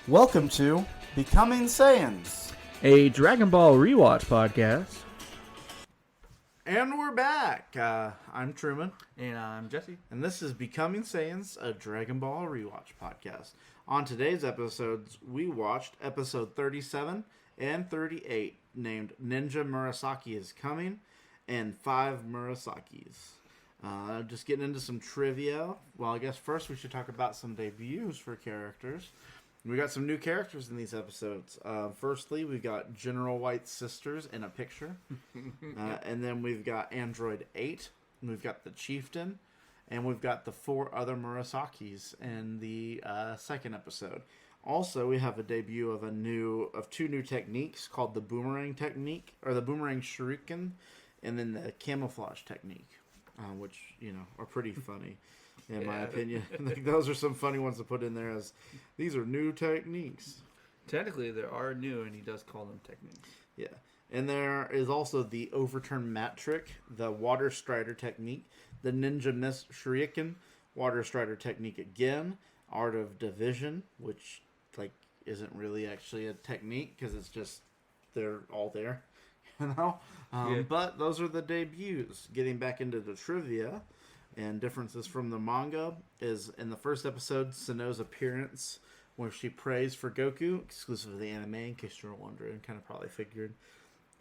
Welcome to Becoming Saiyans. A Dragon Ball rewatch podcast. And we're back. I'm Truman. And I'm Jesse. And this is Becoming Saiyans, a Dragon Ball rewatch podcast. On today's episodes, we watched episode 37 and 38, named Ninja Murasaki is Coming, and 5 Murasakis. Just getting into some trivia. Well, I guess first we should talk about some debuts for characters. We got some new characters in these episodes. Firstly, we've got General White's sisters in a picture. And then we've got Android 8. We've got the Chieftain. And we've got the 4 other Murasakis in the second episode. Also, we have a debut of two new techniques called the Boomerang Technique, or the Boomerang Shuriken, and then the Camouflage Technique, which, are pretty funny. In my opinion. Those are some funny ones to put in there, as these are new techniques. Technically, they are new, and he does call them techniques. Yeah. And there is also the Overturn Mat Trick, the Water Strider Technique, the Ninja Mist Shuriken, Water Strider Technique again, Art of Division, which isn't really actually a technique, because it's just, they're all there, But those are the debuts. Getting back into the trivia and differences from the manga is in the first episode, Sano's appearance, where she prays for Goku, exclusive of the anime, in case you're wondering, kind of probably figured.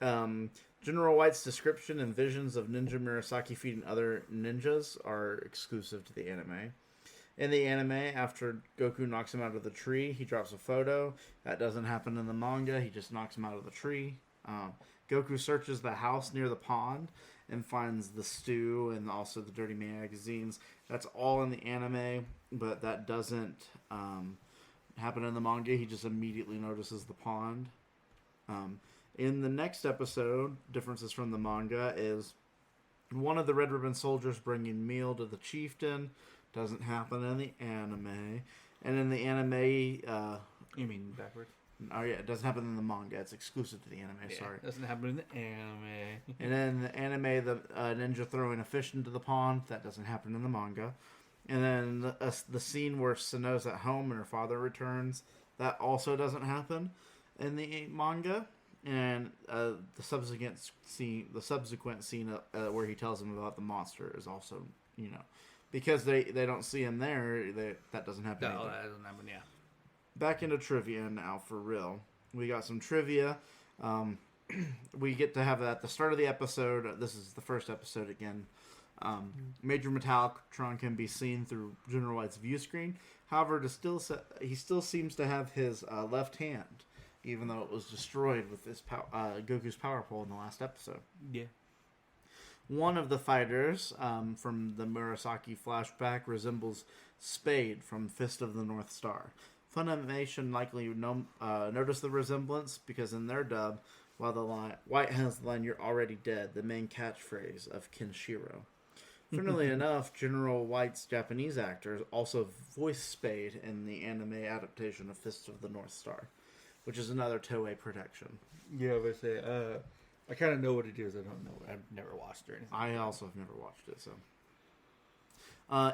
General White's description and visions of Ninja Murasaki feeding other ninjas are exclusive to the anime. In the anime, after Goku knocks him out of the tree, he drops a photo. That doesn't happen in the manga. He just knocks him out of the tree. Goku searches the house near the pond and finds the stew and also the dirty magazines. That's all in the anime, but that doesn't happen in the manga. He just immediately notices the pond. In the next episode, differences from the manga is one of the Red Ribbon soldiers bringing meal to the chieftain. Doesn't happen in the anime. And in the anime... you mean backwards? Oh, yeah, it doesn't happen in the manga. It's exclusive to the anime, sorry. It doesn't happen in the anime. And in the anime, the ninja throwing a fish into the pond, that doesn't happen in the manga. And then the scene where Sano's at home and her father returns, that also doesn't happen in the manga. And the subsequent scene where he tells him about the monster is also, because they don't see him there, that doesn't happen. No, that doesn't happen, yeah. Back into trivia now, for real. We got some trivia. We get to have at the start of the episode. This is the first episode again. Major Metallictron can be seen through General White's view screen. However, he still seems to have his left hand, even though it was destroyed with this Goku's power pole in the last episode. Yeah. One of the fighters from the Murasaki flashback resembles Spade from Fist of the North Star. Funimation likely noticed the resemblance because in their dub, while White has the line "You're already dead," the main catchphrase of Kenshiro. Funnily enough, General White's Japanese actor also voiced Spade in the anime adaptation of Fist of the North Star, which is another Toei production. Yeah, I would say, I kind of know what it is. I don't know. I've never watched it or anything. I also have never watched it, so...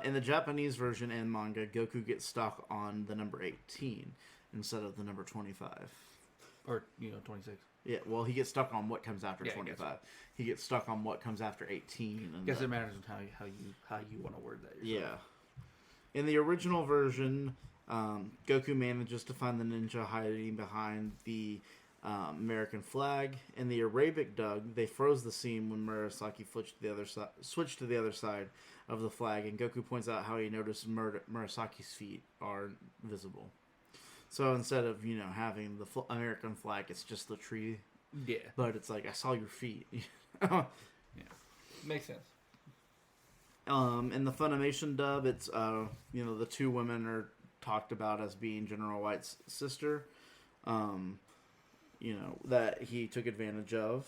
in the Japanese version and manga, Goku gets stuck on the number 18 instead of the number 25. Or, 26. Yeah, well, he gets stuck on what comes after 25. I He gets stuck on what comes after 18. I guess it matters how you want to word that yourself. Yeah. In the original version, Goku manages to find the ninja hiding behind the American flag. In the Arabic dub, they froze the scene when Murasaki switched to the other side of the flag, and Goku points out how he noticed Murasaki's feet are visible. So instead of having the American flag, it's just the tree. Yeah, but it's like I saw your feet. Yeah, makes sense. In the Funimation dub, it's the two women are talked about as being General White's sister. That he took advantage of.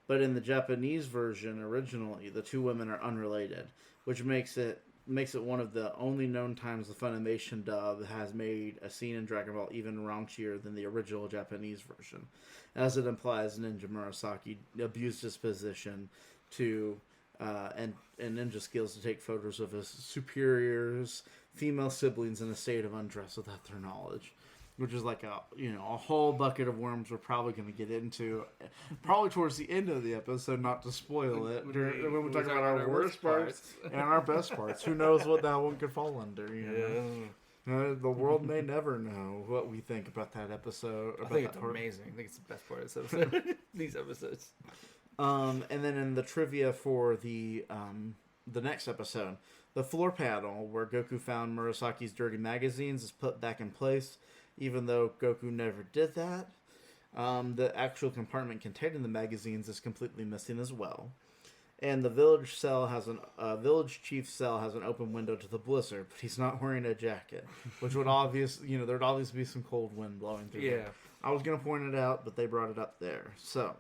But in the Japanese version, originally, the two women are unrelated, which makes it one of the only known times the Funimation dub has made a scene in Dragon Ball even raunchier than the original Japanese version, as it implies Ninja Murasaki abused his position to and ninja skills to take photos of his superiors, female siblings in a state of undress without their knowledge. Which is like a whole bucket of worms we're probably going to get into, probably towards the end of the episode, not to spoil it. When we talk about our worst parts and our best parts, who knows what that one could fall under? The world may never know what we think about that episode. I think it's amazing. I think it's the best part of this episode. These episodes. And then in the trivia for the next episode, the floor panel where Goku found Murasaki's dirty magazines is put back in place. Even though Goku never did that, the actual compartment containing the magazines is completely missing as well. And the village village chief cell has an open window to the blizzard, but he's not wearing a jacket, which would there'd obviously be some cold wind blowing through. Yeah, I was gonna point it out, but they brought it up there. So,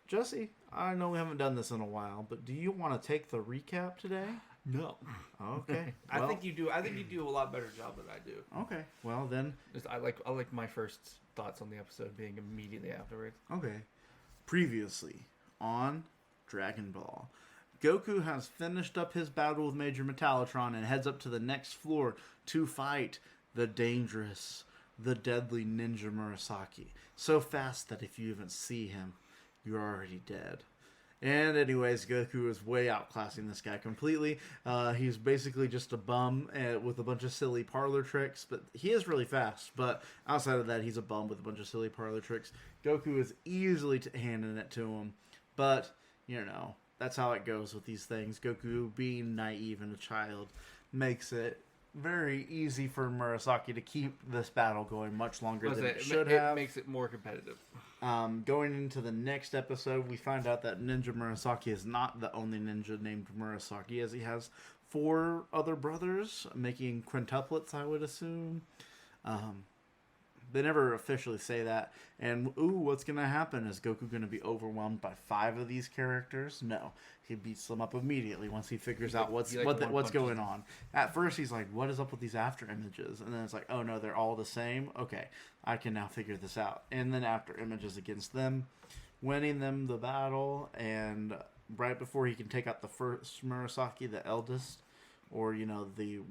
Jesse, I know we haven't done this in a while, but do you want to take the recap today? No. Okay. Well, I think you do. I think you do a lot better job than I do. Okay. Well then, I like my first thoughts on the episode being immediately afterwards. Okay. Previously on Dragon Ball, Goku has finished up his battle with Major Metallotron and heads up to the next floor to fight the dangerous, the deadly Ninja Murasaki. So fast that if you even see him, you're already dead. And anyways, Goku is way outclassing this guy completely. He's basically just a bum with a bunch of silly parlor tricks, but he is really fast. But outside of that, he's a bum with a bunch of silly parlor tricks. Goku is easily handing it to him, but that's how it goes with these things. Goku, being naive and a child, makes it very easy for Murasaki to keep this battle going much longer than it should have. It makes it more competitive. Going into the next episode, we find out that Ninja Murasaki is not the only ninja named Murasaki, as he has 4 other brothers, making quintuplets, I would assume. They never officially say that. And, what's going to happen? Is Goku going to be overwhelmed by 5 of these characters? No. He beats them up immediately once he figures out what's going on. At first, he's like, what is up with these after images? And then it's like, oh, no, they're all the same? Okay, I can now figure this out. And then after images against them, winning them the battle, and right before he can take out the first Murasaki, the eldest, or, the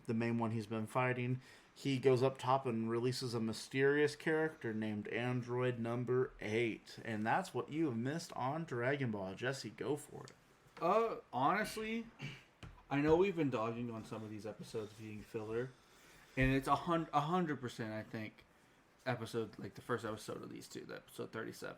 main one he's been fighting, he goes up top and releases a mysterious character named Android Number 8. And that's what you have missed on Dragon Ball. Jesse, go for it. Honestly, I know we've been dogging on some of these episodes being filler. And it's 100%, I think, the first episode of these two, the episode 37,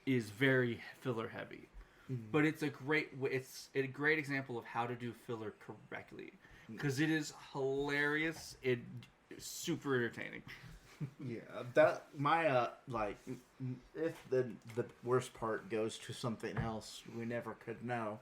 is very filler heavy. Mm-hmm. But it's a great example of how to do filler correctly. Because it is hilarious. It's super entertaining. Yeah, that if the worst part goes to something else, we never could know.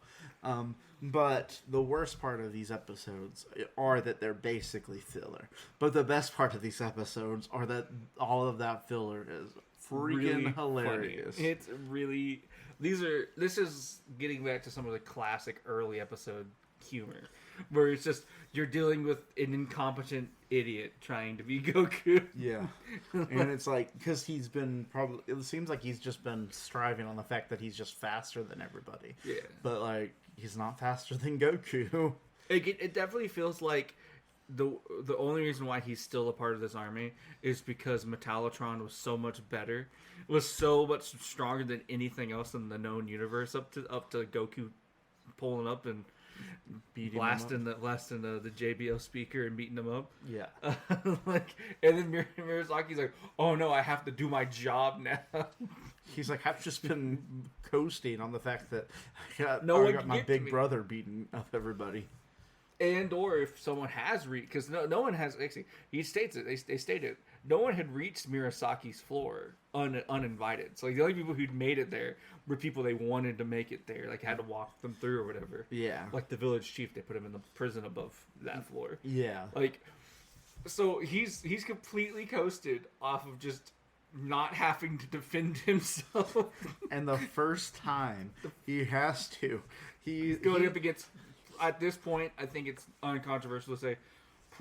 But the worst part of these episodes are that they're basically filler. But the best part of these episodes are that all of that filler is freaking really hilarious. Funny. It's really this is getting back to some of the classic early episode humor, where it's just you're dealing with an incompetent idiot trying to be Goku. Yeah, and it's like because it seems like he's just been striving on the fact that he's just faster than everybody. Yeah, but he's not faster than Goku. It definitely feels like the only reason why he's still a part of this army is because Metallotron was so much better, was so much stronger than anything else in the known universe up to Goku pulling up and blasting the JBL speaker and beating them up. Yeah. And then Murasaki's like, oh no, I have to do my job now. He's like, I've just been coasting on the fact that I got my big brother beating up everybody. And or if someone has reached, because no one has, actually, he states it, they stated, no one had reached Murasaki's floor uninvited. So the only people who'd made it there were people they wanted to make it there, had to walk them through or whatever. Yeah. Like the village chief, they put him in the prison above that floor. Yeah. So he's completely coasted off of just not having to defend himself. And the first time he has to, he's going up against, at this point, I think it's uncontroversial to say,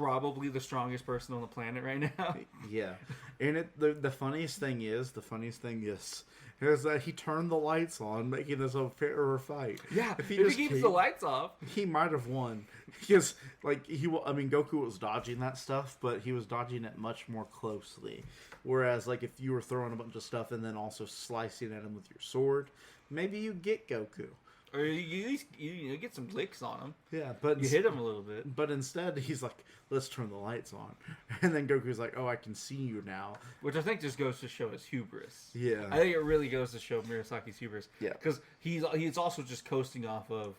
probably the strongest person on the planet right now. Yeah, and the funniest thing is that he turned the lights on, making this a fairer fight. Yeah, if he keeps the lights off, he might have won because Goku was dodging that stuff, but he was dodging it much more closely. Whereas, like, if you were throwing a bunch of stuff and then also slicing at him with your sword, maybe you get Goku. Or you at least you get some licks on him. Yeah, but you hit him a little bit. But instead, he's like, "Let's turn the lights on," and then Goku's like, "Oh, I can see you now," which I think just goes to show his hubris. Yeah, I think it really goes to show Murasaki's hubris. Yeah, because he's also just coasting off of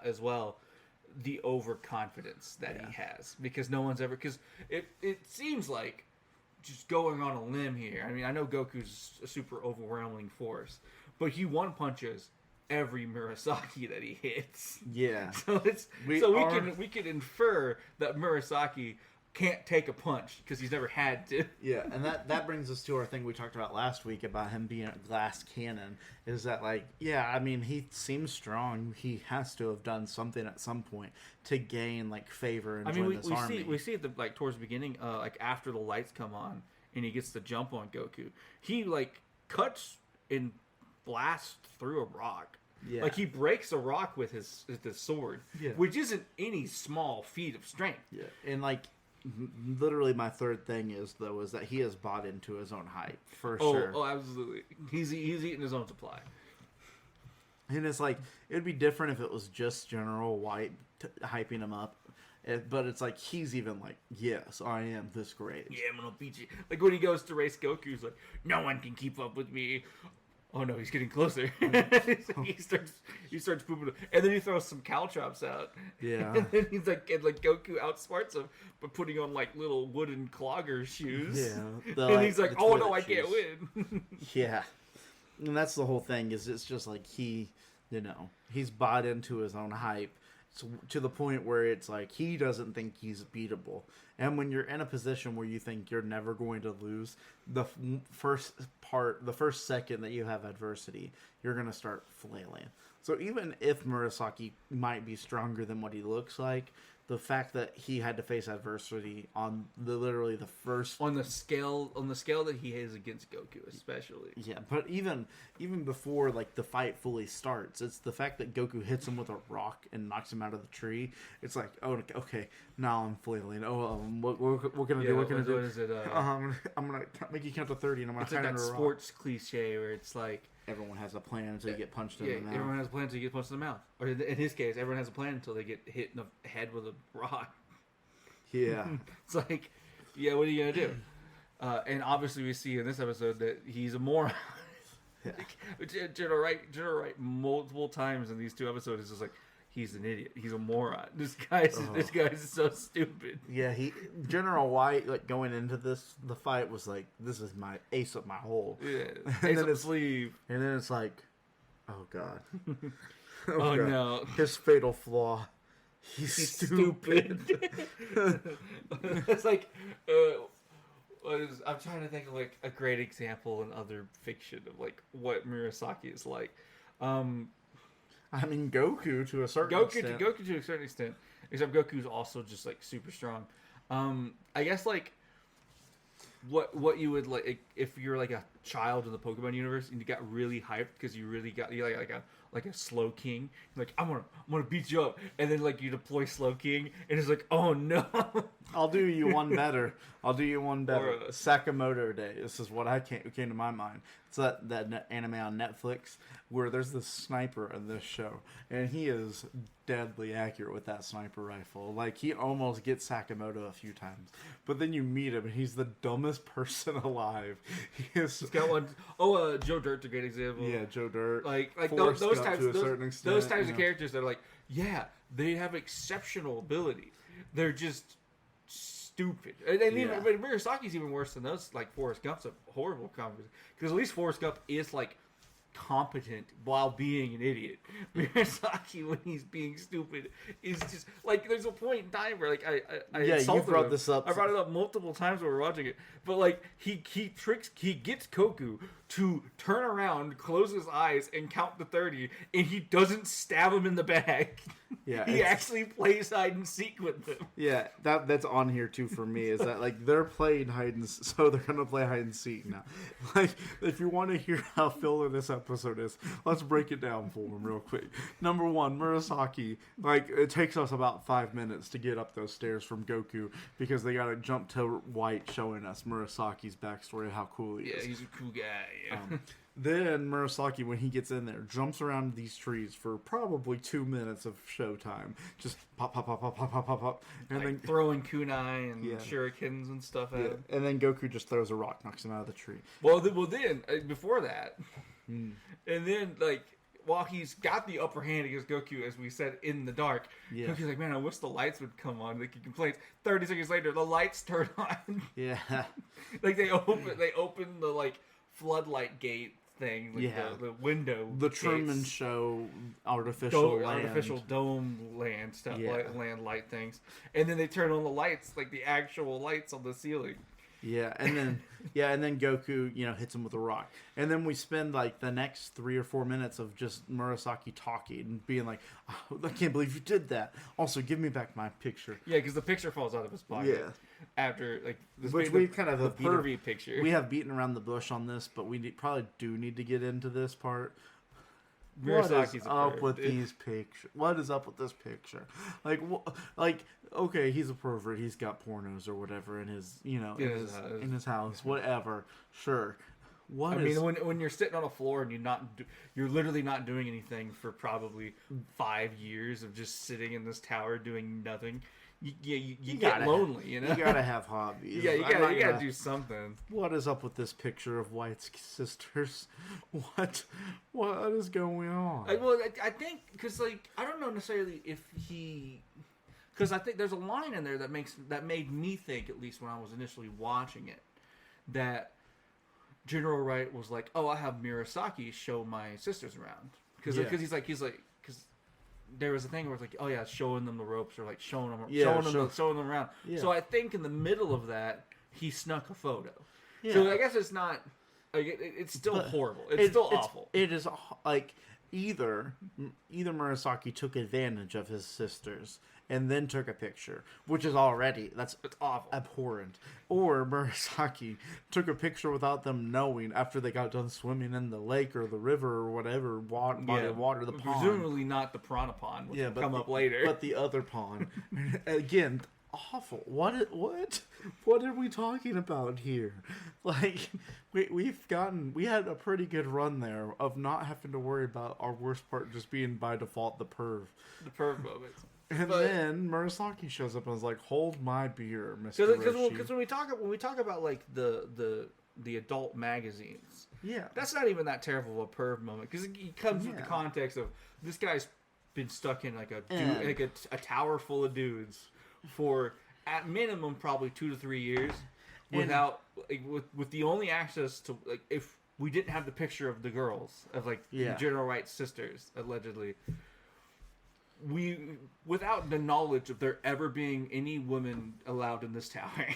as well the overconfidence that he has, because no one's ever, because it seems like, just going on a limb here, I mean, I know Goku's a super overwhelming force, but he one punches every Murasaki that he hits. Yeah. So we can infer that Murasaki can't take a punch because he's never had to. Yeah, and that brings us to our thing we talked about last week about him being a glass cannon. Is that, like, yeah, I mean, he seems strong. He has to have done something at some point to gain, like, favor and join this army. We see it like towards the beginning, like after the lights come on and he gets the jump on Goku. He like cuts and blasts through a rock. Yeah. Like, he breaks a rock with his sword, which isn't any small feat of strength. Yeah, and like, literally, my third thing is that he has bought into his own hype for sure. Oh, absolutely. He's eating his own supply. And it's like, it'd be different if it was just General White hyping him up. But it's like, he's even like, yes, I am this great. Yeah, I'm gonna beat you. Like, when he goes to race Goku, he's like, no one can keep up with me. Oh no, he's getting closer. he starts pooping, and then he throws some caltrops out. Yeah, and then he's like, Goku outsmarts him by putting on like little wooden clogger shoes. Yeah, and he's like, oh no, I can't win. Yeah, and that's the whole thing. Is it's just like he's bought into his own hype. To the point where it's like he doesn't think he's beatable. And when you're in a position where you think you're never going to lose, the first second that you have adversity, you're going to start flailing. So even if Murasaki might be stronger than what he looks like, the fact that he had to face adversity on literally the first on the scale that he has against Goku, especially. Yeah, but even before, like, the fight fully starts, it's the fact that Goku hits him with a rock and knocks him out of the tree. It's like, oh, okay, now I'm flailing. Oh, what can I do? What can I do? What is it? I'm gonna make you count to 30, and I'm gonna hide under a rock. It's like that sports cliche where it's like, everyone has a plan until you get punched in the mouth. Everyone has a plan until you get punched in the mouth. Or in his case, everyone has a plan until they get hit in the head with a rock. Yeah. It's like, yeah, what are you going to do? And obviously we see in this episode that he's a moron. Yeah. General Wright multiple times in these two episodes is just like, he's an idiot. He's a moron. This guy's so stupid. Yeah, General White, like, going into the fight was like, this is my ace up my hole. Yeah, ace up the sleeve. And then it's like, oh god. Oh god. No. His fatal flaw. He's stupid. It's like, I'm trying to think of like a great example in other fiction of like what Murasaki is like. I mean, Goku to a certain extent. Goku to a certain extent. Except Goku's also just, like, super strong. I guess, like, what you would, like, if you're, like, a child in the Pokemon universe and you got really hyped because you like a Slow King. You're like, I'm gonna beat you up. And then, like, you deploy Slow King and it's like, oh, no. I'll do you one better. Sakamoto Day. This is what came to my mind. It's that anime on Netflix where there's this sniper in this show, and he is deadly accurate with that sniper rifle. Like, he almost gets Sakamoto a few times, but then you meet him, and he's the dumbest person alive. He's got one. Oh, Joe Dirt's a great example. Yeah, Joe Dirt. Like those types of characters that are like, yeah, they have exceptional ability. They're just stupid. And even Murasaki's even worse than those. Like, Forrest Gump's a horrible comedy, because at least Forrest Gump is like competent while being an idiot. Murasaki, when he's being stupid, is just like, there's a point in time where, like, I you brought this up. I brought it up multiple times when we were watching it, but like he gets Goku to turn around, close his eyes, and count to 30, and he doesn't stab him in the back. Yeah, he actually plays hide and seek with them. Yeah, that's on here too for me. Is that like they're playing so they're gonna play hide and seek now. Like, if you want to hear how filler this episode is, let's break it down for them real quick. Number one, Murasaki. Like, it takes us about 5 minutes to get up those stairs from Goku because they gotta jump to White showing us Murasaki's backstory of how cool he is. Yeah, he's a cool guy. Yeah. Then Murasaki, when he gets in there, jumps around these trees for probably 2 minutes of showtime. Just pop, pop, pop, pop, pop, pop, pop, pop. And like then throwing kunai and shurikens and stuff at him. And then Goku just throws a rock, knocks him out of the tree. Well, then before that, and then, like, while he's got the upper hand against Goku, as we said, in the dark, Goku's like, man, I wish the lights would come on. Like, he complains. 30 seconds later, the lights turn on. Yeah. Like, they open the, like, floodlight gate thing, like the window, the Truman gates. Show artificial dome land stuff, land light things, and then they turn on the lights, like the actual lights on the ceiling. Yeah, and then Goku, hits him with a rock, and then we spend like the next 3 or 4 minutes of just Murasaki talking and being like, oh, "I can't believe you did that." Also, give me back my picture. Yeah, because the picture falls out of his pocket. Yeah. After which we kind of the pervy picture. We have beaten around the bush on this, but we probably do need to get into this part. Murasaki's what is up with these pictures? What is up with this picture? Okay, he's a pervert. He's got pornos or whatever in his, in his house. Whatever. Sure. When you're sitting on a floor and you're literally not doing anything for probably 5 years of just sitting in this tower doing nothing. You get lonely, You gotta have hobbies. Yeah, you gotta do something. What is up with this picture of White's sisters? What is going on? I think because I don't know necessarily if he, because I think there's a line in there that made me think, at least when I was initially watching it, that General Wright was like, "Oh, I have Murasaki show my sisters around," because he's like. There was a thing where it's like, oh yeah, showing them the ropes or like showing them around. Yeah. So I think in the middle of that, he snuck a photo. Yeah. So I guess it's not. It's still horrible. It's still awful. It is like either Murasaki took advantage of his sisters and then took a picture, which is it's awful, abhorrent. Or Murasaki took a picture without them knowing after they got done swimming in the lake or the river or whatever body of water, the pond. Presumably not the piranha pond, which will come up later. But the other pond. Again, awful. What are we talking about here? Like, we had a pretty good run there of not having to worry about our worst part just being by default the perv moments. And then Murasaki shows up and is like, "Hold my beer, Mr. Roshi." Because when we talk about like the adult magazines, yeah, that's not even that terrible of a perv moment because it comes with the context of this guy's been stuck in like a tower full of dudes for at minimum probably 2 to 3 years without with the only access to if we didn't have the picture of the girls of General Wright's sisters allegedly. Without the knowledge of there ever being any women allowed in this tower,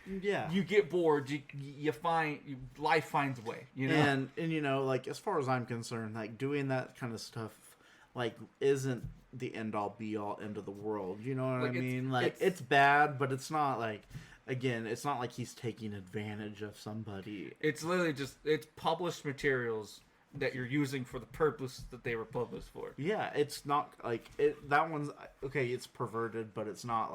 you get bored. Life finds a way, And as far as I'm concerned, doing that kind of stuff, isn't the end all be all end of the world. You know what I mean? It's bad, but it's not again, it's not like he's taking advantage of somebody. It's literally it's published materials that you're using for the purpose that they were published for. Yeah, it's not that one's okay. It's perverted, but it's not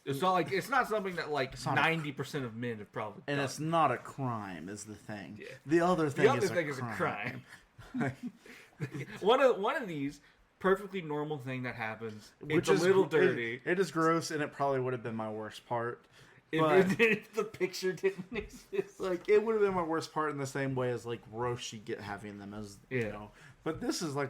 it's not something that 90% of men have probably done. And it's not a crime, is the thing. Yeah. The other thing is a crime. One of these perfectly normal thing that happens. It's a little dirty. It is gross, and it probably would have been my worst part. If the picture didn't exist, it would have been my worst part in the same way as Roshi having them as But this is the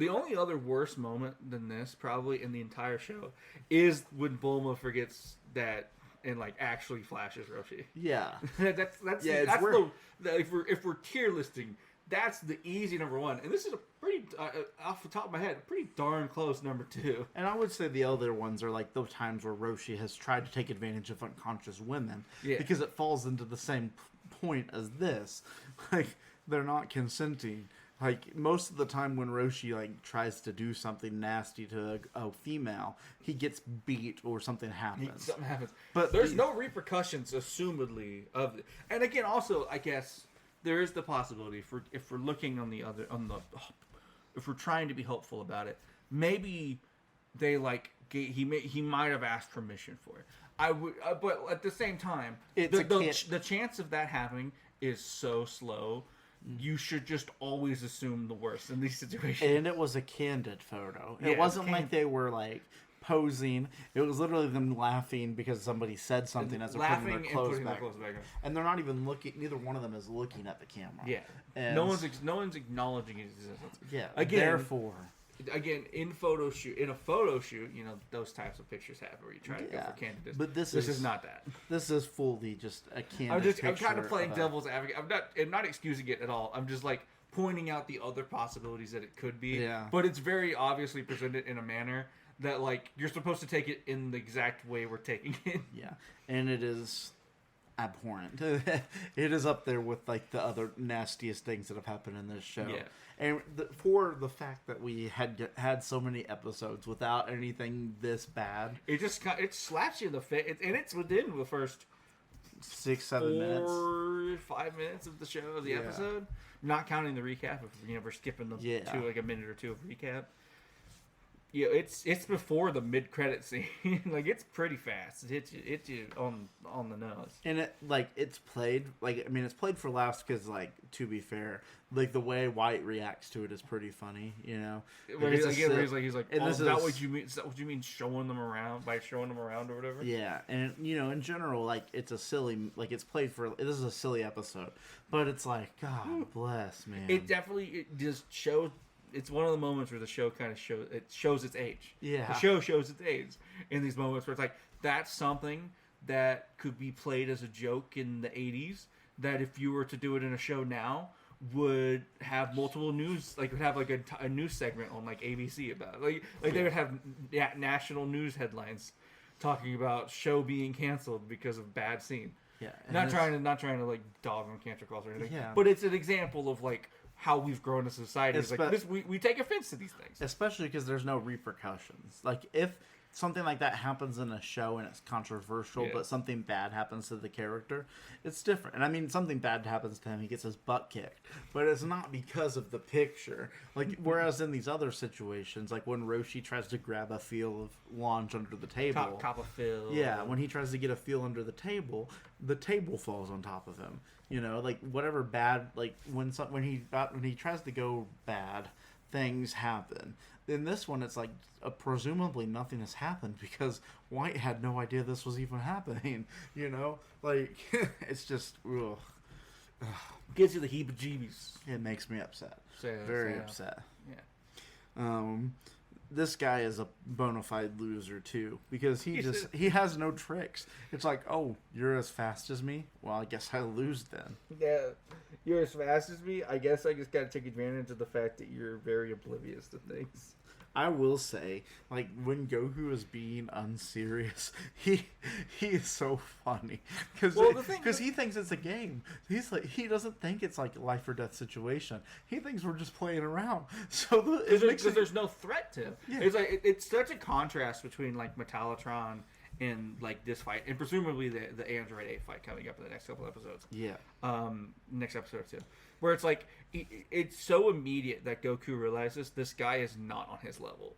only other worse moment than this probably in the entire show is when Bulma forgets that and actually flashes Roshi. Yeah, that's if we're tier listing, that's the easy number one. And this is a pretty, off the top of my head, a pretty darn close number two. And I would say the other ones are like those times where Roshi has tried to take advantage of unconscious women. Yeah. Because it falls into the same point as this. Like, they're not consenting. Like, most of the time when Roshi, like, tries to do something nasty to a female, he gets beat or something happens. Something happens. But there's no repercussions, assumedly, of it. And again, also, I guess, there is the possibility, if we're looking if we're trying to be hopeful about it, maybe they, like, he might have asked permission for it. I would, but at the same time, the chance of that happening is so slow. You should just always assume the worst in these situations. And it was a candid photo. It wasn't like they were like posing. It was literally them laughing because somebody said something as they're putting their clothes back on. And they're not even looking. Neither one of them is looking at the camera. Yeah. And no one's acknowledging his existence. Yeah. Again, therefore. Again, in a photo shoot, you know, those types of pictures happen where you try to go for candidnness. But this is not that. This is fully just a candid picture. I'm kind of playing devil's advocate. I'm not excusing it at all. I'm just like pointing out the other possibilities that it could be. Yeah. But it's very obviously presented in a manner that, like, you're supposed to take it in the exact way we're taking it. Yeah. And it is abhorrent. It is up there with, like, the other nastiest things that have happened in this show. Yeah. And for the fact that we had so many episodes without anything this bad, it slaps you in the face, and it's within the first 6-7 minutes, 4-5 minutes of the show of the episode, not counting the recap. If we're skipping the to like a minute or two of recap. Yeah, it's before the mid-credit scene. Like, it's pretty fast. It hits you on the nose. And it's played it's played for laughs because, like, to be fair, like, the way White reacts to it is pretty funny, you know. He's like, oh, is that what you mean? Is that what you mean showing them around or whatever? Yeah, and you know, in general, like, it's a silly, like, it's played for. This is a silly episode, but it's like, God bless, man. It just shows. It's one of the moments where the show kind of shows its age. Yeah. The show shows its age in these moments where it's like, that's something that could be played as a joke in the 80s, that if you were to do it in a show now, would have multiple news, like, would have like a news segment on, like, ABC about it. Like they would have national news headlines talking about show being canceled because of bad scene. Yeah. Not trying to like dog on cancer calls or anything. Yeah. But it's an example of, like, how we've grown as a society. It's like this, we take offense to these things. Especially because there's no repercussions. Like, if something like that happens in a show and it's controversial, but something bad happens to the character, it's different. And I mean, something bad happens to him, he gets his butt kicked. But it's not because of the picture. Like, whereas in these other situations, like when Roshi tries to grab a feel of launch under the table. Top of feel. Yeah, when he tries to get a feel under the table falls on top of him. You know, like, whatever bad, like, when he tries to go bad, things happen. In this one, it's like, presumably nothing has happened because White had no idea this was even happening. You know, like, it's just, ugh. Gives you the heebie-jeebies. It makes me upset. Very upset. Yeah. This guy is a bona fide loser too because he has no tricks. It's like, oh, you're as fast as me? Well, I guess I lose then. Yeah, you're as fast as me? I guess I just gotta take advantage of the fact that you're very oblivious to things. I will say, like, when Goku is being unserious, he is so funny because he thinks it's a game. He's like, he doesn't think it's like a life or death situation. He thinks we're just playing around. So because there's no threat to him. Yeah. It's like it's such a contrast between, like, Metalotron and, like, this fight, and presumably the Android 8 fight coming up in the next couple episodes. Yeah. Next episode or two. Where it's like, it's so immediate that Goku realizes this guy is not on his level.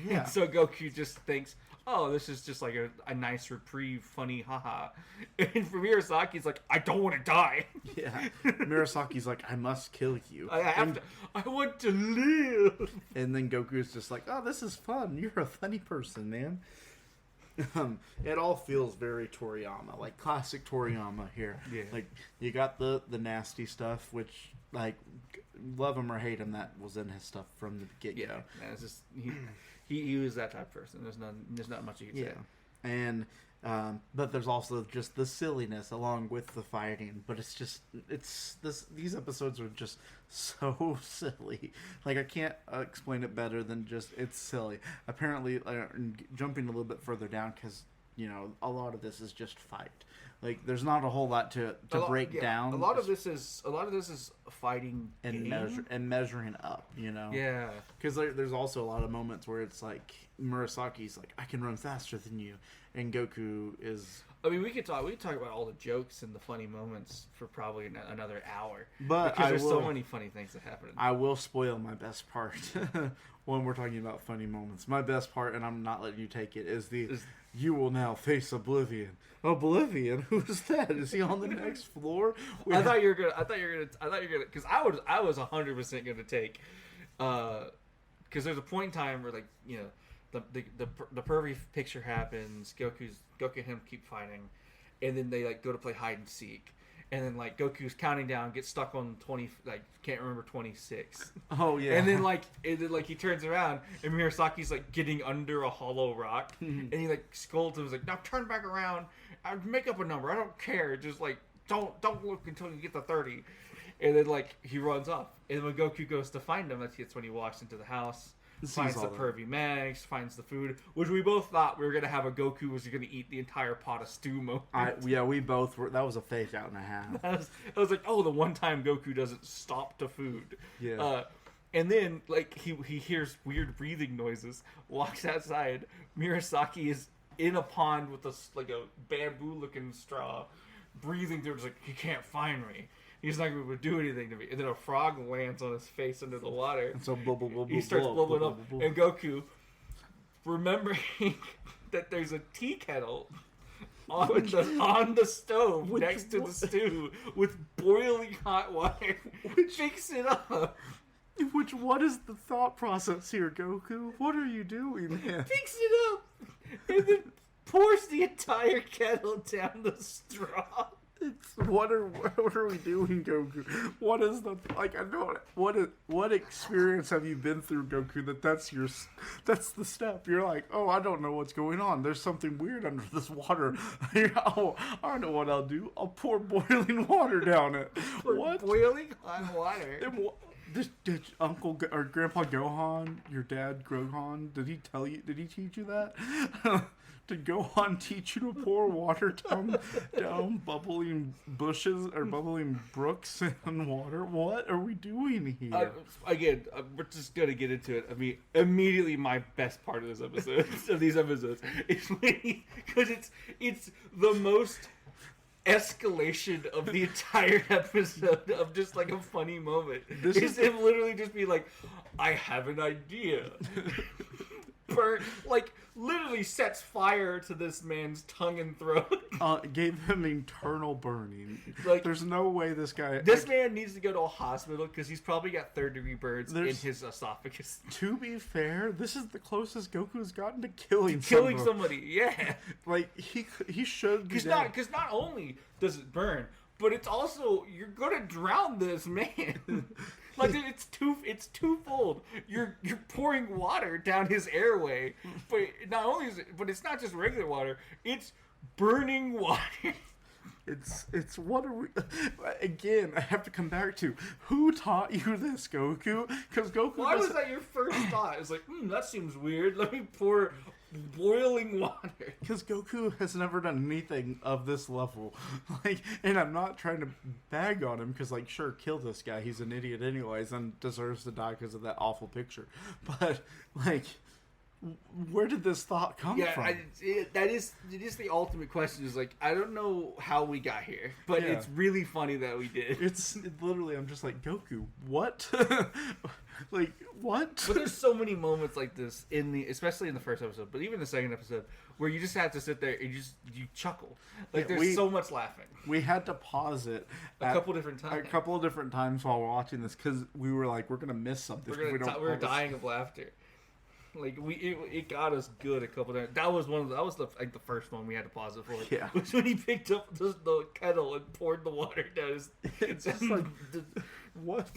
Yeah. And so Goku just thinks, oh, this is just like a nice reprieve, funny, haha. And for Murasaki, it's like, I don't want to die. Yeah. Murasaki's like, I must kill you. I want to live. And then Goku's just like, oh, this is fun. You're a funny person, man. It all feels very Toriyama, like classic Toriyama here. Yeah. Like, you got the nasty stuff, which, like, love him or hate him, that was in his stuff from the get-go. Yeah, it's just he was that type of person. There's not much you can say. And But there's also just the silliness along with the fighting. But these episodes are just so silly. Like, I can't explain it better than just it's silly. Apparently, jumping a little bit further down, because a lot of this is just fight. Like, there's not a whole lot to break down. A lot of this is fighting and measuring up. Yeah. Because there's also a lot of moments where it's like Murasaki's like, I can run faster than you, and Goku is. I mean, we could talk about all the jokes and the funny moments for probably another hour. But because there's so many funny things that happen. I will spoil my best part when we're talking about funny moments. My best part, and I'm not letting you take it, is you will now face Oblivion. Oblivion? Who's that? Is he on the next floor? I thought you were gonna, because I was 100% gonna take, because there's a point in time where, like, the pervy picture happens. Goku and him keep fighting, and then they like go to play hide and seek, and then like Goku's counting down, gets stuck on 20, like can't remember 26. Oh yeah. And then he turns around, and Murasaki's like getting under a hollow rock, and he like scolds him, like, now turn back around, make up a number, I don't care, just like don't look until you get to 30. And then like he runs off, and when Goku goes to find him, that's when he walks into the house. Finds the pervy mags, finds the food, which we both thought we were going to have a Goku was going to eat the entire pot of stew moment. We both were. That was a fake out and a half. I was like, oh, the one time Goku doesn't stop to food. Yeah. And then, like, he hears weird breathing noises, walks outside. Murasaki is in a pond with a bamboo-looking straw, breathing through. It's like, he can't find me. He's not going to do anything to me. And then a frog lands on his face under the water. And so he starts bubbling up. And Goku, remembering that there's a tea kettle on the stove next to the stew with boiling hot water, picks it up. What is the thought process here, Goku? What are you doing, man? Picks it up and then pours the entire kettle down the straw. What are we doing, Goku? What is the I know what experience have you been through, Goku? That's the step. You're like, oh, I don't know what's going on. There's something weird under this water. Oh, I know what I'll do. I'll pour boiling water down it. What? Boiling hot water. Did Uncle or Grandpa Gohan, your dad Gohan, did he teach you that? Did Gohan teach you to pour water down bubbling bushes or bubbling brooks in water? What are we doing here? We're just gonna get into it. I mean, immediately my best part of this episode, of these episodes, is because it's the most escalation of the entire episode of just like a funny moment. This is him literally just be like, I have an idea. Literally sets fire to this man's tongue and throat. Gave him internal burning. Like, there's no way this guy. This man needs to go to a hospital because he's probably got third-degree burns in his esophagus. To be fair, this is the closest Goku's gotten to killing somebody. Yeah, like he should be. Because not only does it burn, but it's also you're gonna drown this man. Like, it's twofold. You're pouring water down his airway, but not only but it's not just regular water. It's burning water. It's what are we? Again, I have to come back to who taught you this, Goku? Because Goku. Why was that your first thought? It's like, that seems weird. Let me pour boiling water. Because Goku has never done anything of this level. And I'm not trying to bag on him because, sure, kill this guy. He's an idiot anyways and deserves to die because of that awful picture. But, where did this thought come from? It is the ultimate question. Is I don't know how we got here, but it's really funny that we did. It's literally, I'm just like, Goku, what? What? But there's so many moments like this especially in the first episode, but even the second episode, where you just have to sit there and you chuckle. There's so much laughing. We had to pause it a couple different times while watching this because we were like, we're gonna miss something. We were dying of laughter. It got us good a couple times. That was the first one we had to pause it for. Yeah. Was when he picked up the kettle and poured the water down his. It's just like, what?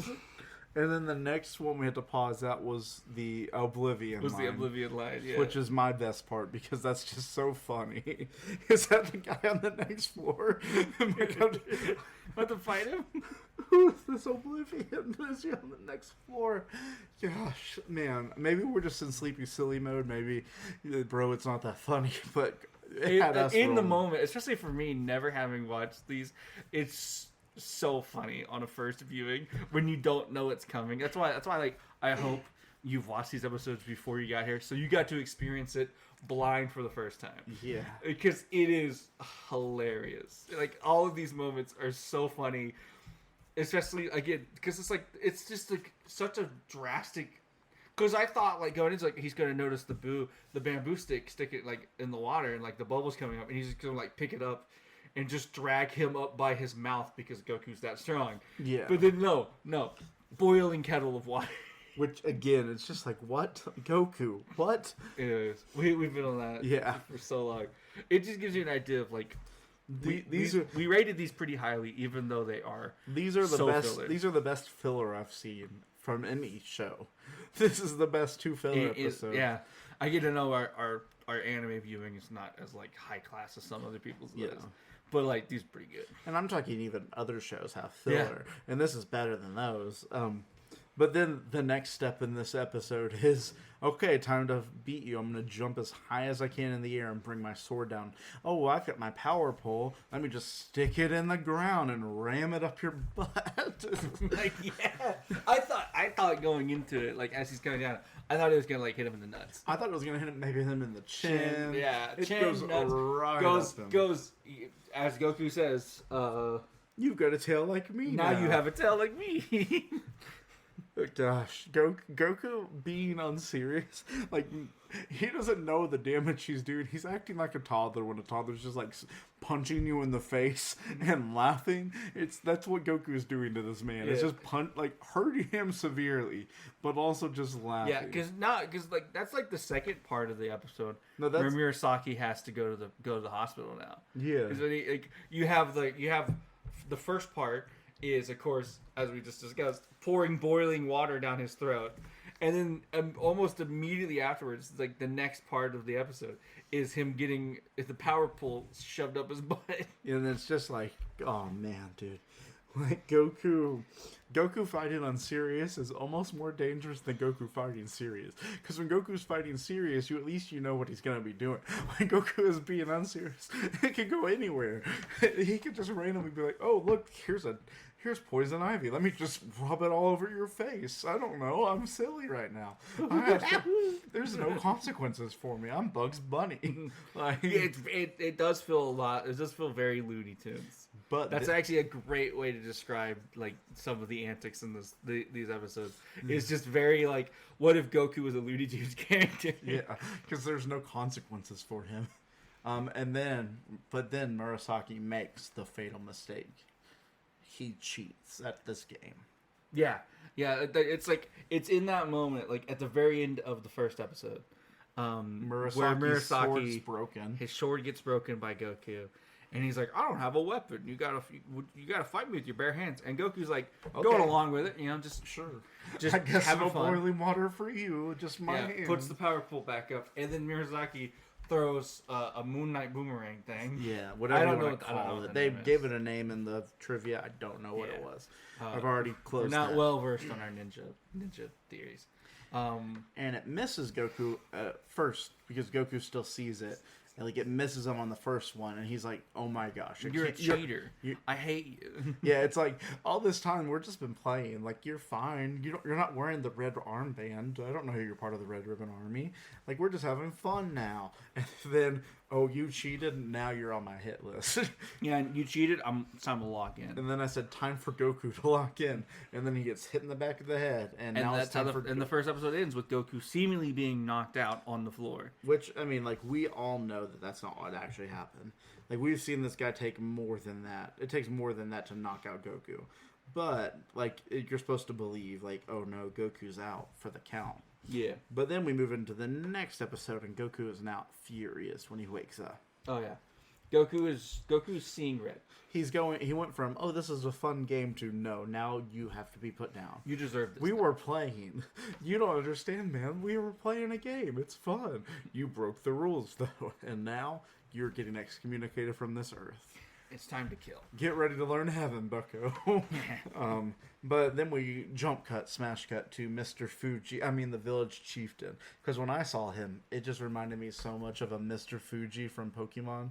And then the next one we had to pause at was the Oblivion line. The Oblivion line, yeah. Which is my best part because that's just so funny. Is that the guy on the next floor? Want to fight him? Who is this Oblivion? Is he on the next floor? Gosh, man. Maybe we're just in sleepy silly mode. Maybe, bro, it's not that funny. But in the moment, especially for me, never having watched these, it's so funny on a first viewing when you don't know it's coming. That's why like I hope you've watched these episodes before you got here, so you got to experience it blind for the first time. Yeah, because it is hilarious. Like all of these moments are so funny, especially again because it's just like such a drastic. Because I thought like going into like he's gonna notice the bamboo stick it like in the water and like the bubbles coming up and he's just gonna like pick it up and just drag him up by his mouth because Goku's that strong. Yeah. But then no, boiling kettle of water. Which again, it's just like what Goku, what? It is. We've been on that for so long. It just gives you an idea of like we rated these pretty highly, even though they are these are the so best. filler. These are the best filler I've seen from any show. This is the best 2 filler episodes. Yeah, I get to know our anime viewing is not as like high class as some other people's is. But like these are pretty good. And I'm talking even other shows have filler, and this is better than those. But then the next step in this episode is, okay, time to beat you. I'm going to jump as high as I can in the air and bring my sword down. Oh, well, I've got my power pole. Let me just stick it in the ground and ram it up your butt. Like, yeah. I thought going into it, like as he's coming down, I thought it was going to like hit him in the nuts. I thought it was going to hit him in the chin. Yeah, it chin, goes nuts, right goes, up him. goes, as Goku says, you've got a tail like me now. Now you have a tail like me. Gosh, Goku being unserious, like he doesn't know the damage he's doing. He's acting like a toddler when a toddler's just like punching you in the face and laughing. That's what Goku's doing to this man. Yeah. It's just hurting him severely, but also just laughing. Yeah, because like that's like the second part of the episode. No, where Murasaki has to go to the hospital now. Yeah, because you have the first part is, of course, as we just discussed, pouring boiling water down his throat. And then almost immediately afterwards, like the next part of the episode, is him getting the power pole shoved up his butt. And it's just like, oh man, dude. Like Goku fighting on Sirius is almost more dangerous than Goku fighting Sirius. Because when Goku's fighting Sirius, at least you know what he's going to be doing. When Goku is being unserious, it can go anywhere. He could just randomly be like, oh, look, here's poison ivy. Let me just rub it all over your face. I don't know. I'm silly right now. There's no consequences for me. I'm Bugs Bunny. Like, it does feel a lot. It does feel very Looney Tunes. But that's actually a great way to describe like some of the antics in these episodes. It's just very like, what if Goku was a Looney Tunes character? Yeah, because there's no consequences for him. But then Murasaki makes the fatal mistake. He cheats at this game. Yeah. It's like it's in that moment, like at the very end of the first episode, where Murasaki's sword's broken. His sword gets broken by Goku, and he's like, "I don't have a weapon. You gotta fight me with your bare hands." And Goku's like, going along with it, just sure. Just I guess having no fun. boiling water for you. Just my hand. Puts the power pole back up, and then Murasaki throws a Moon Knight boomerang thing. Yeah, whatever you want to call it. They gave it a name in the trivia. I don't know what it was. I've already closed. We're not well versed on our ninja theories. And it misses Goku first because Goku still sees it. And like it misses him on the first one, and he's like, "Oh my gosh, you're a cheater! I hate you." Yeah, it's like all this time we're just been playing. Like you're fine. You're not wearing the red armband. I don't know you're part of the Red Ribbon Army. Like we're just having fun now. And then you cheated. And now you're on my hit list. Yeah, and you cheated. It's time to lock in. And then I said, "Time for Goku to lock in." And then he gets hit in the back of the head. And now that's how the first episode ends with Goku seemingly being knocked out on the floor. Which I mean, like we all know that's not what actually happened. Like we've seen this guy take more than that. It takes more than that to knock out Goku. But like you're supposed to believe, like, oh no, Goku's out for the count. Yeah. But then we move into the next episode, and Goku is now furious when he wakes up. Oh yeah. Goku's seeing red. He went from, oh, this is a fun game, to no, now you have to be put down. You deserve this. We were playing. You don't understand, man. We were playing a game. It's fun. You broke the rules, though. And now you're getting excommunicated from this earth. It's time to kill. Get ready to learn heaven, bucko. But then we smash cut to Mr. Fuji. I mean, the village chieftain. Because when I saw him, it just reminded me so much of a Mr. Fuji from Pokemon.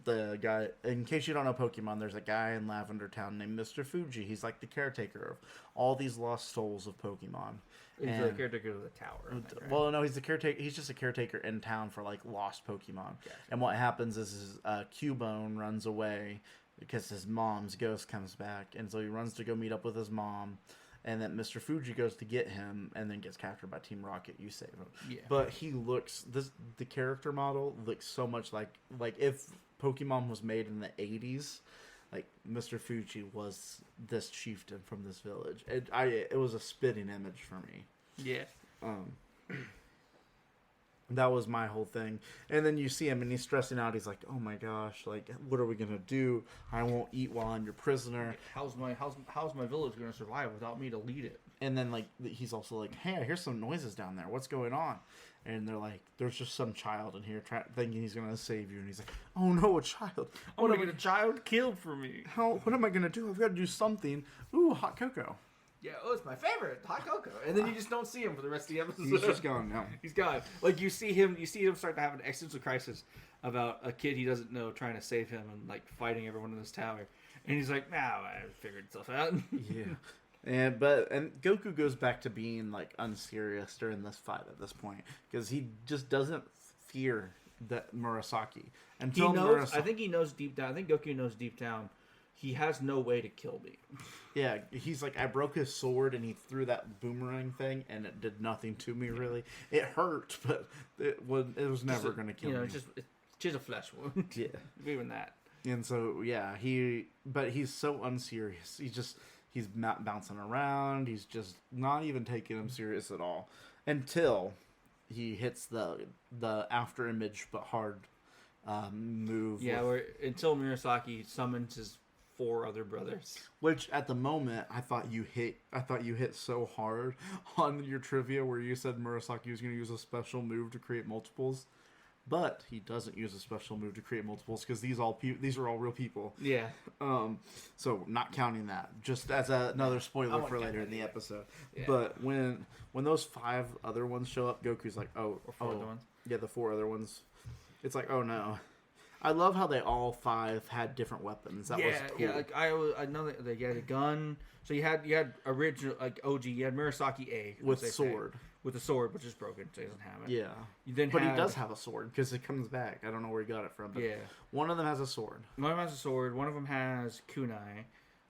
The guy, in case you don't know Pokemon, there's a guy in Lavender Town named Mr. Fuji. He's like the caretaker of all these lost souls of Pokemon. He's the caretaker of the tower. Right? Well, no, he's the caretaker. He's just a caretaker in town for like lost Pokemon. Gotcha. And what happens is Cubone runs away because his mom's ghost comes back, and so he runs to go meet up with his mom. And then Mr. Fuji goes to get him, and then gets captured by Team Rocket. You save him. Yeah. But he looks the character model looks so much like if Pokemon was made in the 80s, like Mr. Fuji was this chieftain from this village. It was a spitting image for me. Yeah. That was my whole thing. And then you see him, and he's stressing out. He's like, "Oh my gosh! Like, what are we gonna do? I won't eat while I'm your prisoner. How's my village gonna survive without me to lead it?" And then like he's also like, "Hey, I hear some noises down there. What's going on?" And they're like, "There's just some child in here thinking he's gonna save you." And he's like, "Oh no, a child! I'm gonna get a child killed for me. What am I gonna do? I've got to do something." Ooh, hot cocoa. Yeah, it's my favorite, hot cocoa. And then you just don't see him for the rest of the episode. He's just gone now. He's gone. Like you see him start to have an existential crisis about a kid he doesn't know trying to save him and like fighting everyone in this tower. And he's like, I figured stuff out. Yeah. And Goku goes back to being like unserious during this fight at this point because he just doesn't fear that Murasaki until he knows. I think he knows deep down. I think Goku knows deep down he has no way to kill me. Yeah, he's like, I broke his sword and he threw that boomerang thing and it did nothing to me really. It hurt, but it was never going to kill me. It's just a flesh wound. Yeah, even that. And so yeah, but he's so unserious. He's not bouncing around. He's just not even taking him serious at all until he hits the after image but hard move. Yeah, until Murasaki summons his 4 other brothers. Which at the moment I thought you hit so hard on your trivia where you said Murasaki was going to use a special move to create multiples. But he doesn't use a special move to create multiples because these are all real people. Yeah. So not counting that, just as another spoiler for later in the episode. Yeah. But when those 5 other ones show up, Goku's like, other ones. Yeah, the 4 other ones. It's like, oh no. I love how they all 5 had different weapons. That was cool. Yeah. Like I know that you had a gun. So you had original like OG. You had Murasaki A with sword. With a sword, which is broken, so he doesn't have it. Yeah. But he does have a sword because it comes back. I don't know where he got it from. But yeah. One of them has a sword. One of them has a sword. One of them has kunai,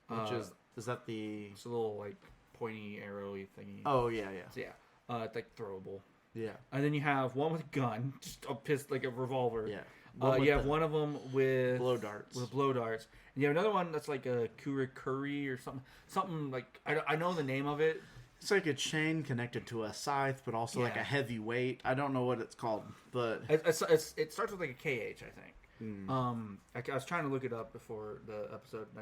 which is that the? It's a little like pointy arrowy thingy. Oh yeah. So, yeah. It's like throwable. Yeah. And then you have one with a gun, just a pistol, like a revolver. Yeah. You have one of them with blow darts. With blow darts. And you have another one that's like a kurikuri or something. Something like I know the name of it. It's like a chain connected to a scythe, but also like a heavy weight. I don't know what it's called, but it starts with like a KH, I think. I was trying to look it up before the episode, and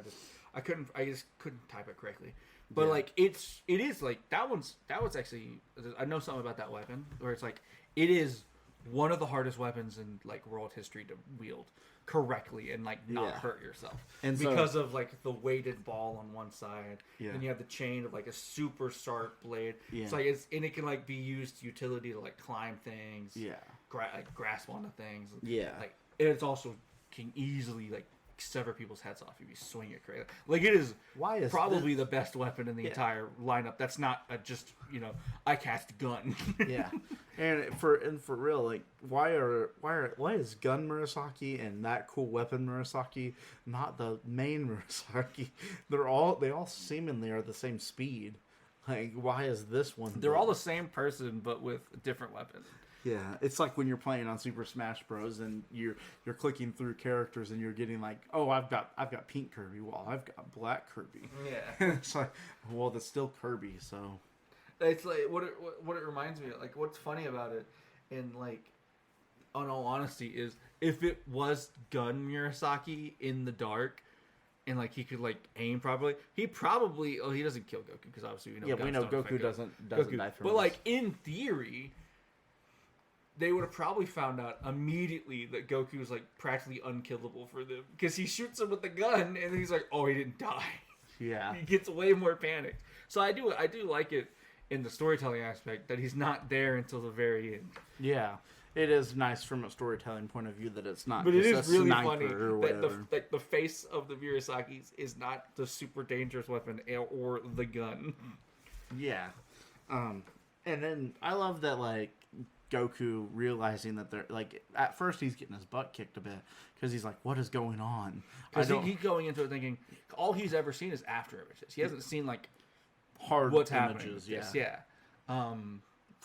I just couldn't type it correctly. But like it is like that was actually, I know something about that weapon where it's like it is one of the hardest weapons in like world history to wield correctly and like not hurt yourself, and because of like the weighted ball on one side, and you have the chain of like a super sharp blade. It's like and it can like be used utility to like climb things, grasp onto things, like it's also can easily like sever people's heads off if you swing it crazy. Like it is probably the best weapon in the entire lineup. That's not just I cast gun. Yeah, and for real, like why is Gun Murasaki and that cool weapon Murasaki not the main Murasaki? They all seemingly are the same speed. Like why is this one? They're all the same person but with different weapons. Yeah, it's like when you're playing on Super Smash Bros. And you're clicking through characters and you're getting like, oh, I've got pink Kirby, well, I've got black Kirby. Yeah, it's like, well, that's still Kirby, so. It's like what it reminds me of, like what's funny about it, and like on all honesty, is if it was gun Murasaki in the dark, and like he could like aim properly, he probably he doesn't kill Goku because obviously we know Goku doesn't die from but this. like in theory, they would have probably found out immediately that Goku is like practically unkillable for them because he shoots him with the gun and he's like, oh, he didn't die. Yeah, He gets way more panicked. So I do like it in the storytelling aspect that he's not there until the very end. Yeah, it is nice from a storytelling point of view that it's not. But just it is a really sniper funny or that the face of the Murasakis is not the super dangerous weapon or the gun. Yeah, and then I love that like Goku realizing that they're like at first he's getting his butt kicked a bit because he's like, what is going on? Because he's going into it thinking all he's ever seen is after images. He hasn't seen like hard what's images. happening. Yeah.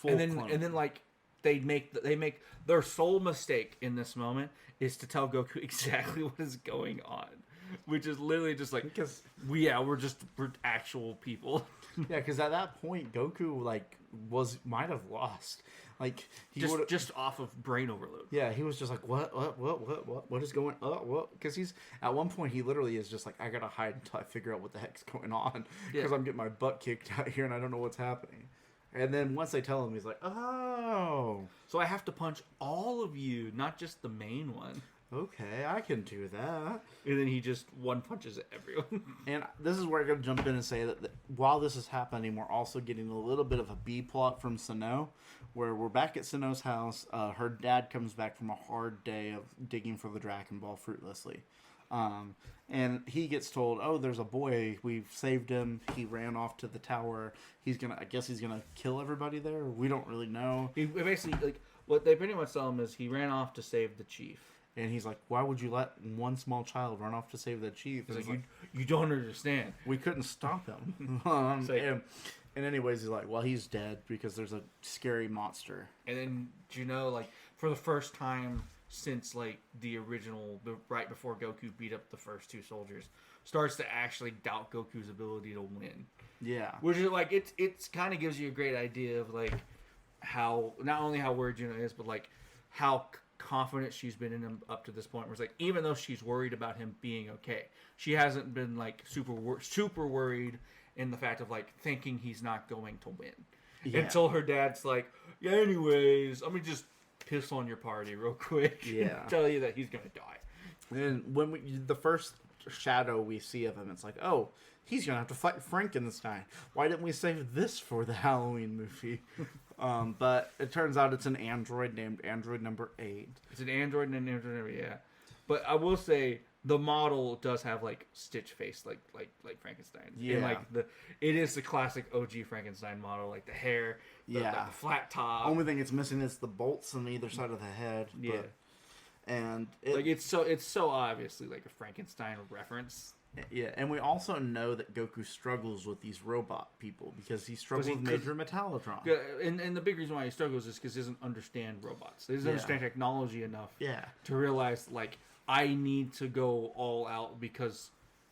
And then like they make their sole mistake in this moment is to tell Goku exactly what is going on, which is literally just like because we're actual people. Yeah, because at that point Goku like might have lost. Like he just off of brain overload. Yeah, he was just like, what is going on? What? Because he's at one point he literally is just like, I gotta hide until I figure out what the heck's going on because I'm getting my butt kicked out here and I don't know what's happening. And then once they tell him, he's like, oh, so I have to punch all of you, not just the main one. Okay, I can do that. And then he just one punches everyone. And this is where I'm going to jump in and say that while this is happening, we're also getting a little bit of a B plot from Sano, where we're back at Sano's house. Her dad comes back from a hard day of digging for the Dragon Ball fruitlessly. And he gets told, oh, there's a boy. We've saved him. He ran off to the tower. I guess he's going to kill everybody there. We don't really know. He basically, like, what they pretty much tell him is he ran off to save the chief. And he's like, why would you let one small child run off to save the chief? He's like, you don't understand. We couldn't stop him. And anyways, he's like, well, he's dead because there's a scary monster. And then, like, for the first time since, like, right before Goku beat up the first two soldiers, starts to actually doubt Goku's ability to win. Yeah. Which is, like, it's kind of gives you a great idea of, like, how, not only how worried Juno is, but, like, how confident she's been in him up to this point. Where it's like, even though she's worried about him being okay, she hasn't been like super worried in the fact of like thinking he's not going to win until her dad's like, yeah, anyways, let me just piss on your party real quick and tell you that he's gonna die. And when the first shadow we see of him, it's like, oh, he's gonna have to fight Frankenstein. Why didn't we save this for the Halloween movie? But it turns out it's an android named Android Number 8. It's an android named Android Number 8, yeah. But I will say the model does have like Stitch face, like Frankenstein. Yeah. And like it is the classic OG Frankenstein model, like the hair, the flat top. Only thing it's missing is the bolts on either side of the head. Yeah. And it's so obviously like a Frankenstein reference. Yeah, and we also know that Goku struggles with these robot people because he struggles with Major Metallotron. And the big reason why he struggles is because he doesn't understand robots. He doesn't understand technology enough to realize, like, I need to go all out because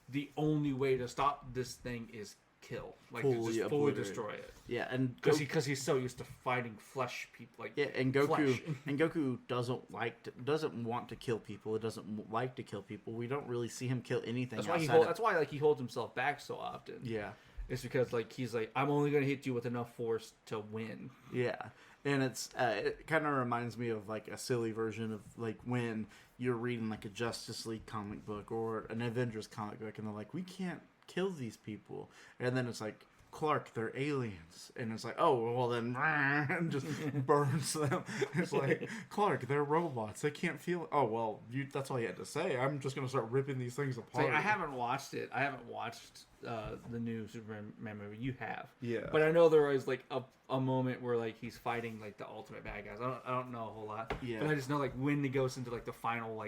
the only way to stop this thing is kill. Like, fully destroy it. Yeah, and because he's so used to fighting flesh people. Like, and Goku doesn't want to kill people. It doesn't like to kill people. We don't really see him kill anything. That's why like he holds himself back so often. Yeah, it's because like he's like, I'm only going to hit you with enough force to win. Yeah, and it kind of reminds me of like a silly version of like when you're reading like a Justice League comic book or an Avengers comic book, and they're like, we can't kill these people, and then it's like, Clark, they're aliens, and it's like, oh well, then and just burns them. It's like, Clark, they're robots, they can't feel. Oh well, that's all you had to say. I'm just gonna start ripping these things apart. I haven't watched it. I haven't watched the new Superman movie. You have, yeah. But I know there was like a moment where like he's fighting like the ultimate bad guys. I don't know a whole lot. Yeah. But I just know like when he goes into like the final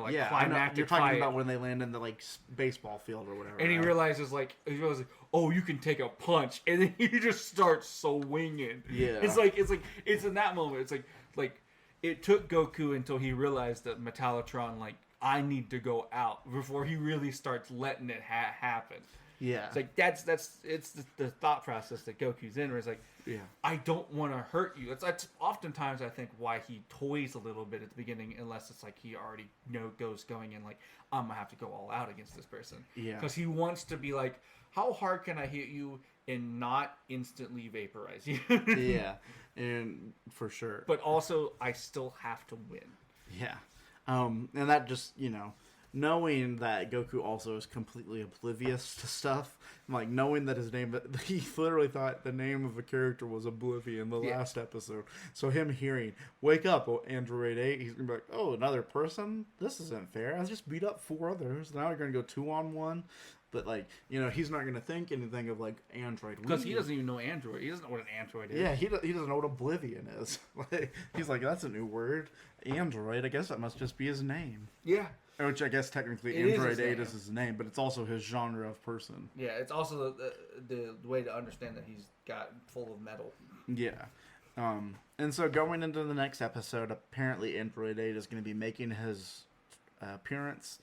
yeah, climactic you're talking fight. about when they land in the like baseball field or whatever. And he realizes oh, you can take a punch, and then he just starts swinging. Yeah, it's in that moment. It's like it took Goku until he realized that Metallotron, like, I need to go out before he really starts letting it happen. Yeah. It's like it's the thought process that Goku's in, where it's like, Yeah. I don't want to hurt you. That's oftentimes I think why he toys a little bit at the beginning, unless it's like he already going in like, I'm gonna have to go all out against this person. Yeah. Because he wants to be like, how hard can I hit you and not instantly vaporize you? Yeah, and for sure. But also, I still have to win. Yeah. And that just, knowing that Goku also is completely oblivious to stuff, like knowing that his name, he literally thought the name of a character was Oblivion in the last episode. So him hearing, wake up, Android 8, he's going to be like, oh, another person? This isn't fair. I just beat up 4 others. Now you're going to go 2-on-1. But, like, he's not going to think anything of, like, Android. Because he doesn't even know Android. He doesn't know what an Android is. Yeah, he doesn't know what Oblivion is. Like, he's like, that's a new word. Android, I guess that must just be his name. Yeah. Which I guess technically It Android 8 is his name, but it's also his genre of person. Yeah, it's also the way to understand that he's got full of metal. Yeah. And so going into the next episode, apparently Android 8 is going to be making his appearance.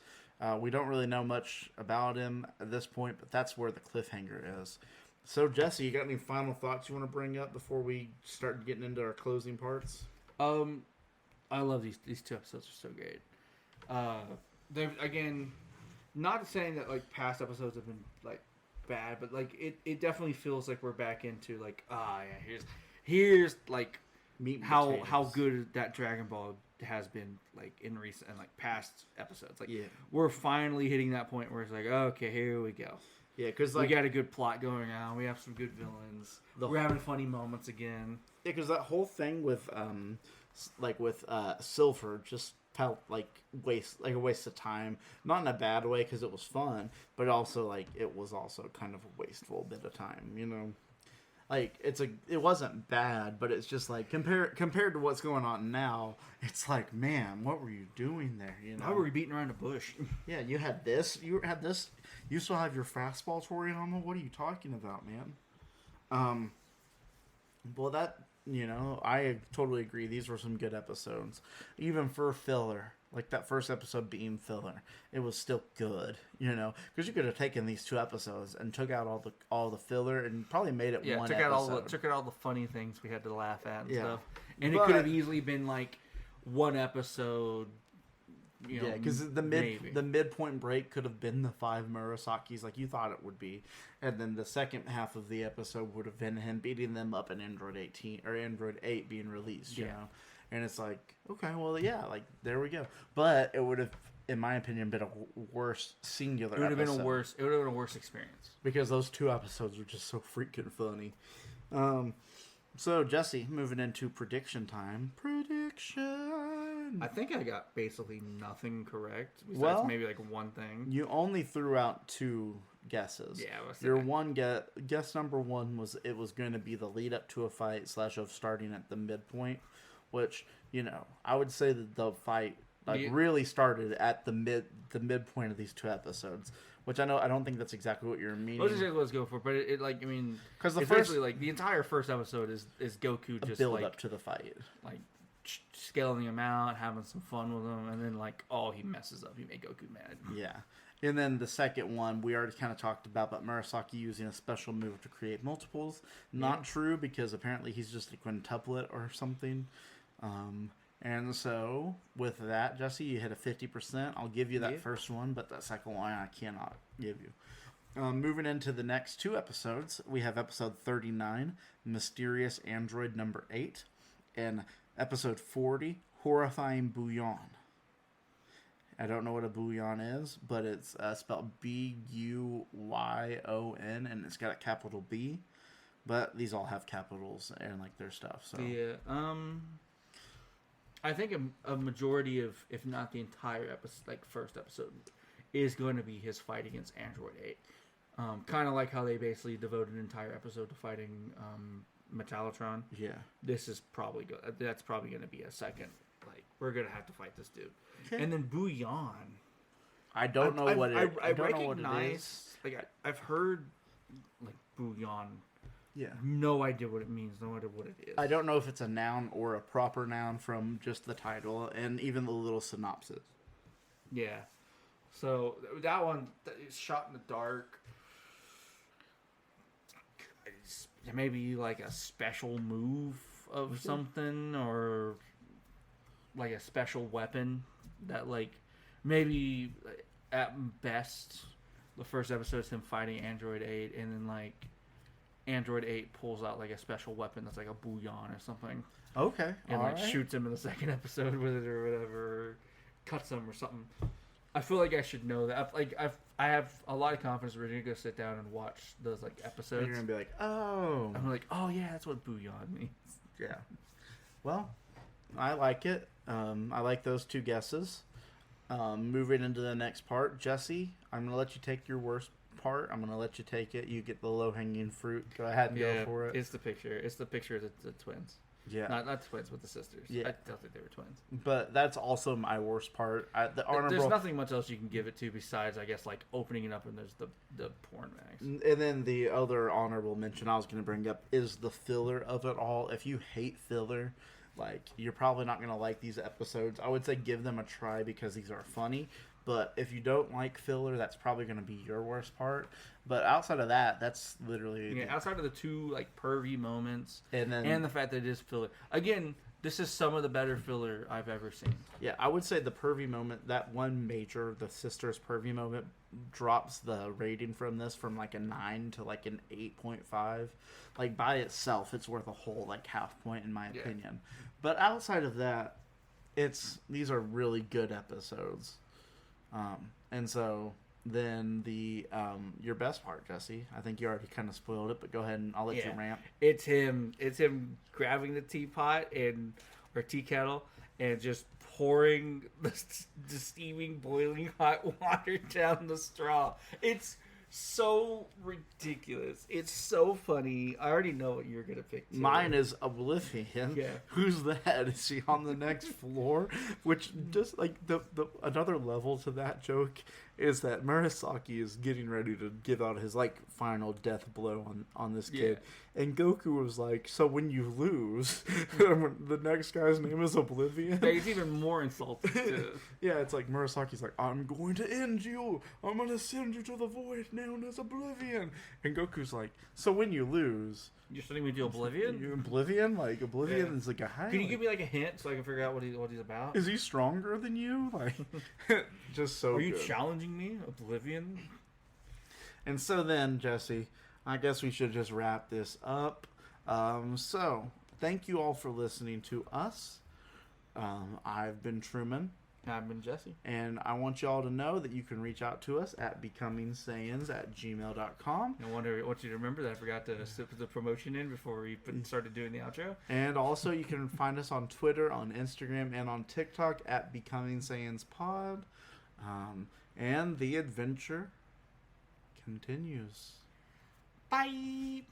We don't really know much about him at this point, but that's where the cliffhanger is. So, Jesse, you got any final thoughts you want to bring up before we start getting into our closing parts? I love these 2 episodes are so great. They're, again, not saying that like past episodes have been like bad, but like it definitely feels like we're back into like here's like Meat and how potatoes. good that Dragon Ball has been like in recent and like past episodes. Like we're finally hitting that point where it's like, okay, here we go. Yeah, because we got a good plot going on. We have some good villains. We're having funny moments again. Yeah, because that whole thing with Silver just felt like a waste of time. Not in a bad way because it was fun, but also like it was also kind of a wasteful bit of time. Like it wasn't bad, but it's just like compared to what's going on now, it's like, man, what were you doing there? Why were we beating around the bush? Yeah, you had this. You still have your fastball Toriyama. What are you talking about, man? Well, that I totally agree. These were some good episodes, even for filler. Like that first episode being filler, it was still good, because you could have taken these 2 episodes and took out all the filler and probably made it one episode. Took out all the funny things we had to laugh at and stuff, and but it could have easily been like 1 episode. Because the midpoint break could have been the 5 Murasakis like you thought it would be, and then the second half of the episode would have been him beating them up in Android 18 or Android 8 being released. You know. And it's like, okay, well, yeah, like, there we go. But it would have, in my opinion, been a worse singular episode. It would have been a worse experience. Because those 2 episodes were just so freaking funny. So, Jesse, moving into prediction time. Prediction! I think I got basically nothing correct. Besides maybe, like, one thing. You only threw out 2 guesses. Yeah. Your one guess number 1 was it was going to be the lead up to a fight / of starting at the midpoint. Which, I would say that the fight really started at the midpoint of these 2 episodes. Which I don't think that's exactly what you're meaning. That's exactly what I was going for, but because the entire first episode is Goku just build up to the fight, like scaling him out, having some fun with him, and then he messes up, he made Goku mad. Yeah, and then the second one we already kind of talked about, but Murasaki using a special move to create multiples. Not true because apparently he's just a quintuplet or something. And so, with that, Jesse, you hit a 50%. I'll give you that first one, but that second one I cannot give you. Moving into the next 2 episodes, we have episode 39, Mysterious Android number 8, and episode 40, Horrifying Bouillon. I don't know what a bouillon is, but it's spelled Buyon, and it's got a capital B. But these all have capitals and their stuff. So I think a majority of, if not the entire episode, first episode, is going to be his fight against Android 8. Kind of like how they basically devoted an entire episode to fighting Metallotron. Yeah. This is probably that's probably going to be a second. We're going to have to fight this dude. Okay. And then Bouillon. I don't know what it is. I don't know what it is. I've heard Bouillon. Yeah. No idea what it means. No idea what it is. I don't know if it's a noun or a proper noun from just the title and even the little synopsis. Yeah. So that one is shot in the dark. maybe like a special move of something, or like a special weapon that like maybe at best the first episode is him fighting Android 8, and then like Android 8 pulls out like a special weapon that's like a bouillon or something, Okay. and all like right. shoots him in the second episode with it or whatever, or cuts him or something. I feel like I should know that. I have a lot of confidence. We're gonna go sit down and watch those like And episodes. you're gonna be like, oh, I'm like, oh yeah, that's what bouillon means. yeah. Well, I like it. I like those two guesses. Moving into the next part, Jesse, I'm gonna let you take your worst part. I'm gonna let you take it. You get the low hanging fruit. Go ahead and go for it. It's the picture. It's the picture of the twins. Yeah. Not twins, but the sisters. Yeah. I don't think they were twins. But that's also my worst part. The honorable. There's nothing much else you can give it to besides, I guess, like opening it up and there's the porn mags. And then the other honorable mention I was going to bring up is the filler of it all. If you hate filler, like, you're probably not going to like these episodes. I would say give them a try because these are funny. But if you don't like filler, that's probably going to be your worst part. But outside of that, that's literally... Yeah, outside of the two like pervy moments And then... and the fact that it is filler. Again, this is some of the better filler I've ever seen. Yeah, I would say the pervy moment, that one major, the sisters pervy moment, drops the rating from this from like a 9 to like an 8.5. Like, by itself, it's worth a whole like half point in my opinion. But outside of that, these are really good episodes. And so then your best part, Jesse, I think you already kind of spoiled it, but go ahead and I'll let you rant. It's him grabbing the teapot or tea kettle and just pouring the steaming, boiling hot water down the straw. It's so ridiculous. It's so funny. I already know what you're gonna pick too. Mine is Oblivion. Yeah. Who's that? Is she on the next floor? Which just like the another level to that joke is that Murasaki is getting ready to give out his like final death blow on this kid. And Goku was like, so when you lose, the next guy's name is Oblivion. Yeah, he's even more insulted too. Yeah, it's like Murasaki's like, I'm going to end you. I'm going to send you to the void known as Oblivion. And Goku's like, so when you lose... You're sending me to Oblivion? You Oblivion? Like, Oblivion is a guy? Can you give me like a hint so I can figure out what he's about? Is he stronger than you? Like, just so Are you good. challenging me? Oblivion? And so then, Jesse, I guess we should just wrap this up. So, thank you all for listening to us. I've been Truman. I've been Jesse. And I want y'all to know that you can reach out to us at becomingsaiyans@gmail.com. I want you to remember that I forgot to put the promotion in before we started doing the outro. And also, you can find us on Twitter, on Instagram, and on TikTok at Becoming Saiyans Pod. And the adventure continues. Bye!